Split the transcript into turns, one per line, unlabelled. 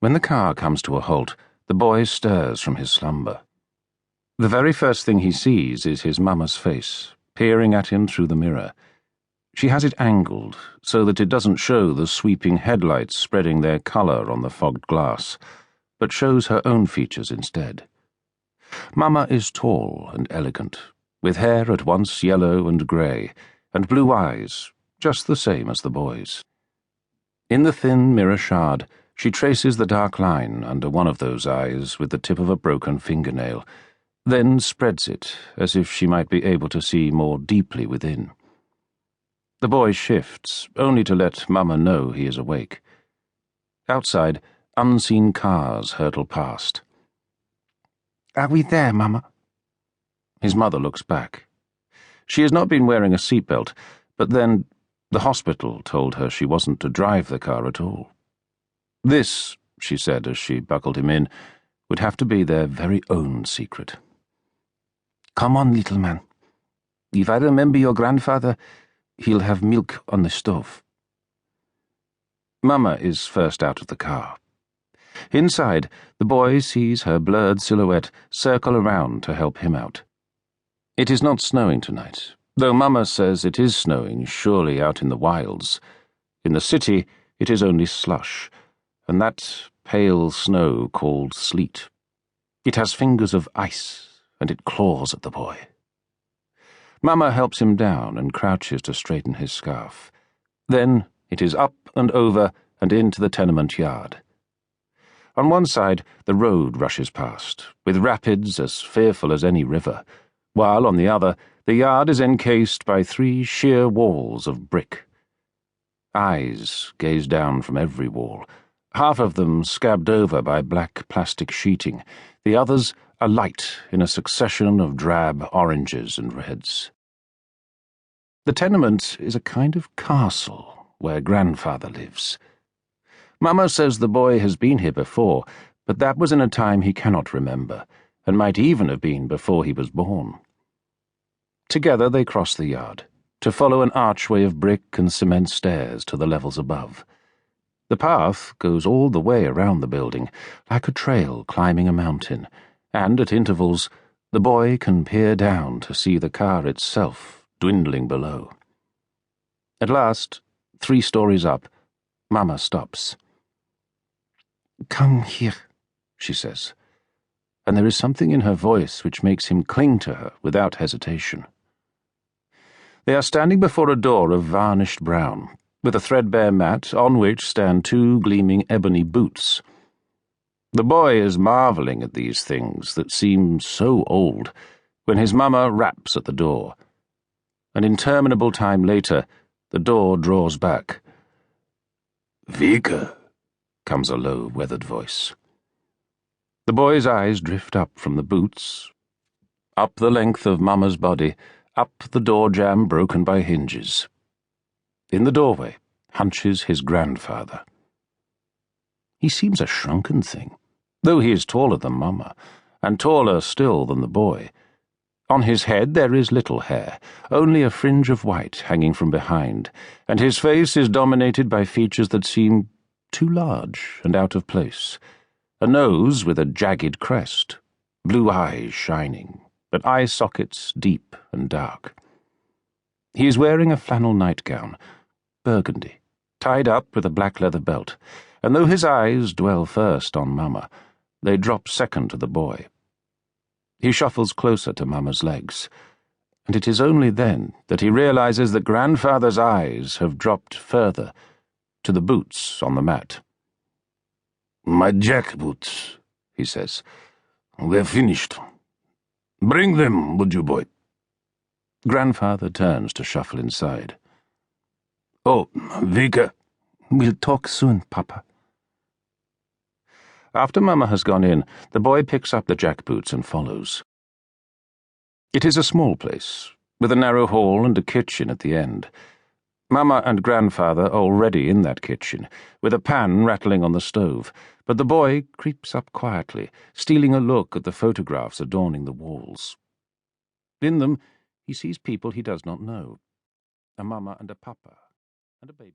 When the car comes to a halt, the boy stirs from his slumber. The very first thing he sees is his mama's face, peering at him through the mirror. She has it angled so that it doesn't show the sweeping headlights spreading their colour on the fogged glass, but shows her own features instead. Mama is tall and elegant, with hair at once yellow and grey, and blue eyes, just the same as the boy's. In the thin mirror shard, she traces the dark line under one of those eyes with the tip of a broken fingernail, then spreads it as if she might be able to see more deeply within. The boy shifts, only to let Mama know he is awake. Outside, unseen cars hurtle past. "Are we there, Mama?" His mother looks back. She has not been wearing a seatbelt, but then the hospital told her she wasn't to drive the car at all. This, she said as she buckled him in, would have to be their very own secret. "Come on, little man. If I remember your grandfather, he'll have milk on the stove." Mama is first out of the car. Inside, the boy sees her blurred silhouette circle around to help him out. It is not snowing tonight, though Mama says it is snowing surely out in the wilds. In the city, it is only slush, and that pale snow called sleet. It has fingers of ice, and it claws at the boy. Mama helps him down and crouches to straighten his scarf. Then it is up and over and into the tenement yard. On one side, the road rushes past, with rapids as fearful as any river, while on the other, the yard is encased by 3 sheer walls of brick. Eyes gaze down from every wall, half of them scabbed over by black plastic sheeting, the others alight in a succession of drab oranges and reds. The tenement is a kind of castle where grandfather lives. Mama says the boy has been here before, but that was in a time he cannot remember, and might even have been before he was born. Together they cross the yard, to follow an archway of brick and cement stairs to the levels above. The path goes all the way around the building, like a trail climbing a mountain, and at intervals the boy can peer down to see the car itself dwindling below. At last, 3 stories up, Mama stops. "Come here," she says, and there is something in her voice which makes him cling to her without hesitation. They are standing before a door of varnished brown, with a threadbare mat on which stand 2 gleaming ebony boots. The boy is marvelling at these things that seem so old when his mama raps at the door. An interminable time later, the door draws back. "Vika," comes a low, weathered voice. The boy's eyes drift up from the boots, up the length of Mama's body, up the door jamb broken by hinges. In the doorway hunches his grandfather. He seems a shrunken thing, though he is taller than Mama, and taller still than the boy. On his head there is little hair, only a fringe of white hanging from behind, and his face is dominated by features that seem too large and out of place. A nose with a jagged crest, blue eyes shining, but eye sockets deep and dark. He is wearing a flannel nightgown, burgundy, tied up with a black leather belt, and though his eyes dwell first on Mama, they drop second to the boy. He shuffles closer to Mama's legs, and it is only then that he realizes that grandfather's eyes have dropped further, to the boots on the mat. "My jackboots," he says. "They're finished. Bring them, would you, boy?" Grandfather turns to shuffle inside. "Oh, Vika."
"We'll talk soon, Papa."
After Mama has gone in, the boy picks up the jackboots and follows. It is a small place, with a narrow hall and a kitchen at the end. Mama and grandfather are already in that kitchen, with a pan rattling on the stove, but the boy creeps up quietly, stealing a look at the photographs adorning the walls. In them, he sees people he does not know, a Mama and a Papa, and a baby.